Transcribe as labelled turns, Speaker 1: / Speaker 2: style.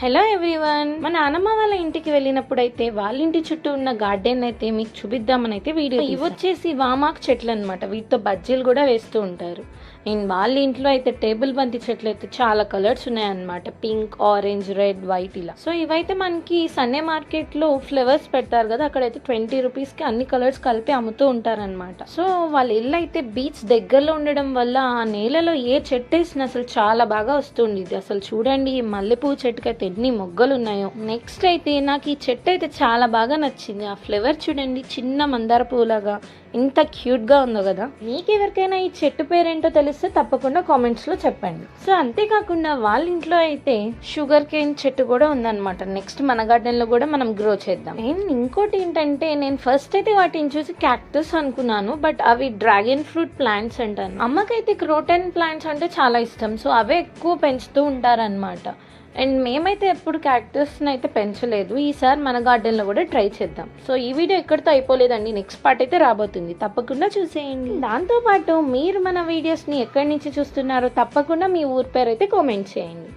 Speaker 1: Hello everyone, మా నానమ్మ వాళ్ళ ఇంటికి వెళ్ళినప్పుడు అయితే వాళ్ళ ఇంటి చుట్టూ ఉన్న గార్డెన్ అయితే మీకు చూపిద్దామని అయితే వీడియో. ఇవి వచ్చేసి వామాకు చెట్లు అనమాట. వీటితో బజ్జీలు కూడా వేస్తూ ఉంటారు. అండ్ వాళ్ళ ఇంట్లో అయితే టేబుల్ బంతి చెట్లు అయితే చాలా కలర్స్ ఉన్నాయన్నమాట. పింక్, ఆరెంజ్, రెడ్, వైట్ ఇలా. సో ఇవైతే మనకి సండే మార్కెట్ లో ఫ్లవర్స్ పెడతారు కదా, అక్కడైతే 20 రూపీస్ కి అన్ని కలర్స్ కలిపి అమ్ముతూ ఉంటారనమాట. సో వాళ్ళ ఇల్లు అయితే బీచ్ దగ్గరలో ఉండడం వల్ల ఆ నేలలో ఏ చెట్టు వేసినా అసలు చాలా బాగా వస్తుంది. అసలు చూడండి, ఈ మల్లెపూ చెట్టుకి అయితే ఎన్ని మొగ్గలు ఉన్నాయో. నెక్స్ట్ అయితే నాకు ఈ చెట్టు అయితే చాలా బాగా నచ్చింది. ఆ ఫ్లవర్ చూడండి, చిన్న మందార పూలాగా ఎంత క్యూట్ గా ఉందో కదా. మీకు ఎవరికైనా ఈ చెట్టు పేరేంటో తెలిస్తే తప్పకుండా కామెంట్స్ లో చెప్పండి. సో అంతేకాకుండా వాళ్ళ ఇంట్లో అయితే షుగర్ కేన్ చెట్టు కూడా ఉందన్నమాట. నెక్స్ట్ మన గార్డెన్ లో కూడా మనం గ్రో చేద్దాం. అండ్ ఇంకోటి ఏంటంటే, నేను ఫస్ట్ అయితే వాటిని చూసి క్యాక్టస్ అనుకున్నాను, బట్ అవి డ్రాగన్ ఫ్రూట్ ప్లాంట్స్ అంటాను. అమ్మకైతే క్రోటన్ ప్లాంట్స్ అంటే చాలా ఇష్టం, సో అవే ఎక్కువ పెంచుతూ ఉంటారనమాట. అండ్ మేమైతే ఎప్పుడు క్యాక్టస్ని అయితే పెంచలేదు. ఈసారి మన గార్డెన్లో కూడా ట్రై చేద్దాం. సో ఈ వీడియో ఎక్కడితో అయిపోలేదండి, నెక్స్ట్ పార్ట్ అయితే రాబోతుంది, తప్పకుండా చూసేయండి. దాంతోపాటు మీరు మన వీడియోస్ని ఎక్కడి నుంచి చూస్తున్నారో తప్పకుండా మీ ఊరి పేరు అయితే కామెంట్ చేయండి.